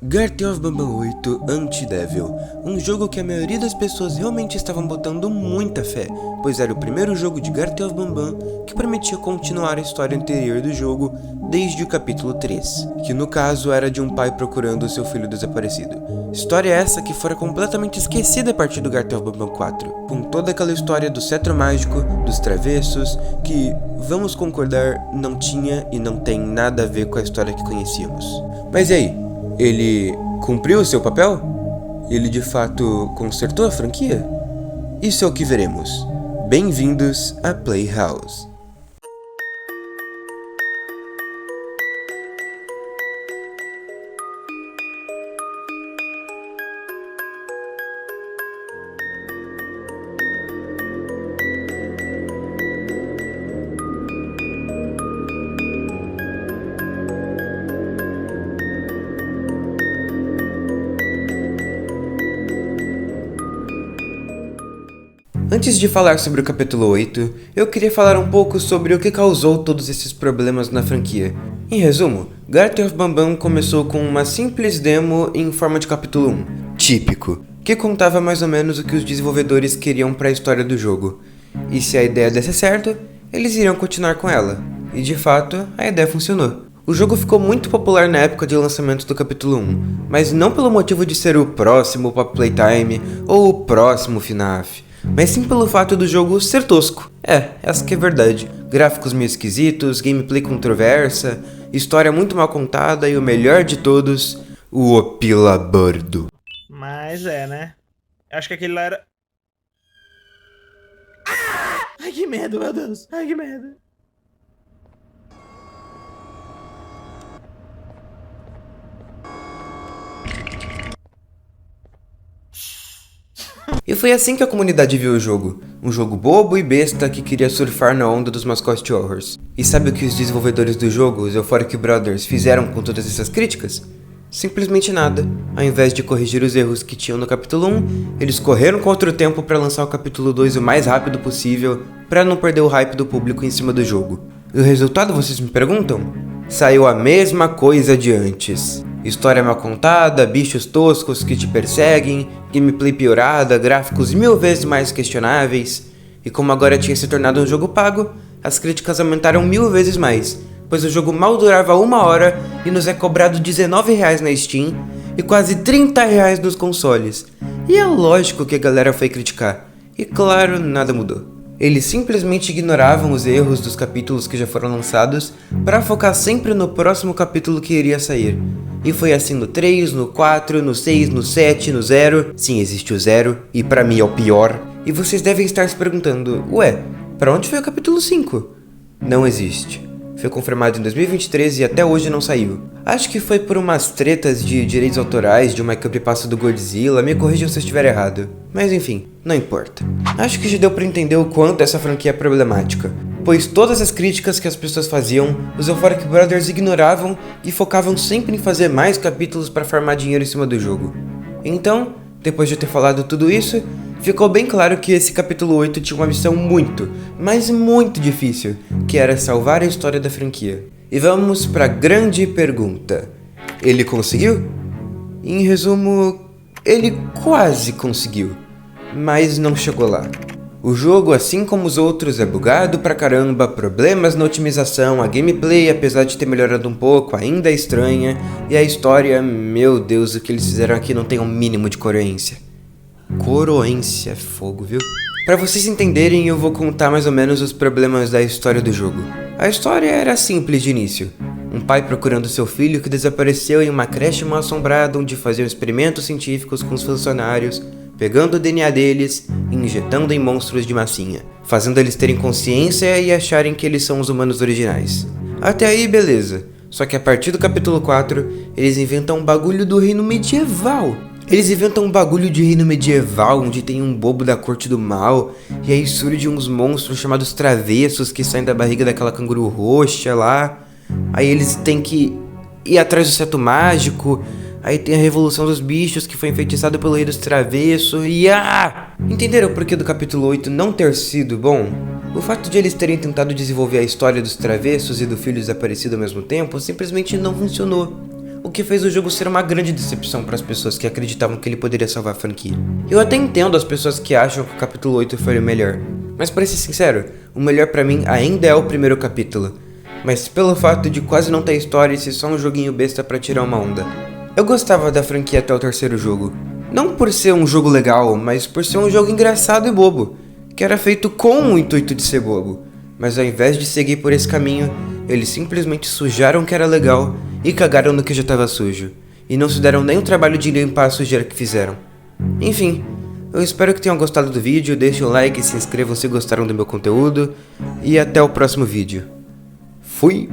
Garten of Banban 8 Anti-Devil, um jogo que a maioria das pessoas realmente estavam botando muita fé, pois era o primeiro jogo de Garten of Banban que prometia continuar a história anterior do jogo desde o capítulo 3, que no caso era de um pai procurando seu filho desaparecido. História essa que fora completamente esquecida a partir do Garten of Banban 4, com toda aquela história do cetro mágico, dos travessos, que, vamos concordar, não tinha e não tem nada a ver com a história que conhecíamos. Mas e aí? Ele cumpriu o seu papel? Ele de fato consertou a franquia? Isso é o que veremos. Bem-vindos a Playhouse. Antes de falar sobre o capítulo 8, eu queria falar um pouco sobre o que causou todos esses problemas na franquia. Em resumo, Garten of Banban começou com uma simples demo em forma de capítulo 1, típico, que contava mais ou menos o que os desenvolvedores queriam para a história do jogo. E se a ideia desse certo, eles iriam continuar com ela. E de fato, a ideia funcionou. O jogo ficou muito popular na época de lançamento do capítulo 1, mas não pelo motivo de ser o próximo Pop Playtime ou o próximo FNAF, mas sim pelo fato do jogo ser tosco. Essa que é a verdade. Gráficos meio esquisitos, gameplay controversa, história muito mal contada e o melhor de todos, o Opilabordo. Mas né? Acho que aquele lá era... Ai, que medo, meu Deus. Ai, que medo. E foi assim que a comunidade viu o jogo. Um jogo bobo e besta que queria surfar na onda dos mascote horrors. E sabe o que os desenvolvedores do jogo, os Euphoric Brothers, fizeram com todas essas críticas? Simplesmente nada. Ao invés de corrigir os erros que tinham no capítulo 1, eles correram contra o tempo para lançar o capítulo 2 o mais rápido possível, para não perder o hype do público em cima do jogo. E o resultado, vocês me perguntam? Saiu a mesma coisa de antes. História mal contada, bichos toscos que te perseguem, gameplay piorada, gráficos 1000 vezes mais questionáveis. E como agora tinha se tornado um jogo pago, as críticas aumentaram 1000 vezes mais, pois o jogo mal durava 1 hora e nos é cobrado R$19 na Steam e quase R$30 nos consoles. E é lógico que a galera foi criticar, e claro, nada mudou. Eles simplesmente ignoravam os erros dos capítulos que já foram lançados para focar sempre no próximo capítulo que iria sair. E foi assim no 3, no 4, no 6, no 7, no 0. Sim, existe o 0, e pra mim é o pior. E vocês devem estar se perguntando, ué, pra onde foi o capítulo 5? Não existe. Foi confirmado em 2023 e até hoje não saiu. Acho que foi por umas tretas de direitos autorais de uma creepypasta do Godzilla, me corrijam se eu estiver errado. Mas enfim, não importa. Acho que já deu pra entender o quanto essa franquia é problemática, pois todas as críticas que as pessoas faziam, os Euphoric Brothers ignoravam e focavam sempre em fazer mais capítulos para farmar dinheiro em cima do jogo. Então, depois de eu ter falado tudo isso, ficou bem claro que esse capítulo 8 tinha uma missão muito, mas muito difícil, que era salvar a história da franquia. E vamos para a grande pergunta. Ele conseguiu? Em resumo, ele quase conseguiu, mas não chegou lá. O jogo, assim como os outros, é bugado pra caramba, problemas na otimização, a gameplay, apesar de ter melhorado um pouco, ainda é estranha, e a história, meu Deus, o que eles fizeram aqui não tem um mínimo de coerência. Coroência é fogo, viu? Pra vocês entenderem, eu vou contar mais ou menos os problemas da história do jogo. A história era simples de início. Um pai procurando seu filho que desapareceu em uma creche mal assombrada onde faziam experimentos científicos com os funcionários, pegando o DNA deles e injetando em monstros de massinha, fazendo eles terem consciência e acharem que eles são os humanos originais. Até aí, beleza. Só que a partir do capítulo 4, eles inventam um bagulho do reino medieval. Eles inventam um bagulho de reino medieval, onde tem um bobo da corte do mal, e aí surgem uns monstros chamados travessos que saem da barriga daquela canguru roxa lá. Aí eles têm que ir atrás do cetro mágico. Aí tem a revolução dos bichos que foi enfeitiçado pelo rei dos travessos e Entenderam o porquê do capítulo 8 não ter sido bom? O fato de eles terem tentado desenvolver a história dos travessos e do filho desaparecido ao mesmo tempo simplesmente não funcionou. o que fez o jogo ser uma grande decepção para as pessoas que acreditavam que ele poderia salvar a franquia. Eu até entendo as pessoas que acham que o capítulo 8 foi o melhor, mas para ser sincero, o melhor para mim ainda é o primeiro capítulo, mas pelo fato de quase não ter história e ser só um joguinho besta para tirar uma onda. Eu gostava da franquia até o terceiro jogo, não por ser um jogo legal, mas por ser um jogo engraçado e bobo, que era feito com o intuito de ser bobo, mas ao invés de seguir por esse caminho, eles simplesmente sujaram o que era legal e cagaram no que já estava sujo, e não se deram nem o trabalho de limpar a sujeira que fizeram. Enfim, eu espero que tenham gostado do vídeo, deixem o like e se inscrevam se gostaram do meu conteúdo, e até o próximo vídeo. Fui!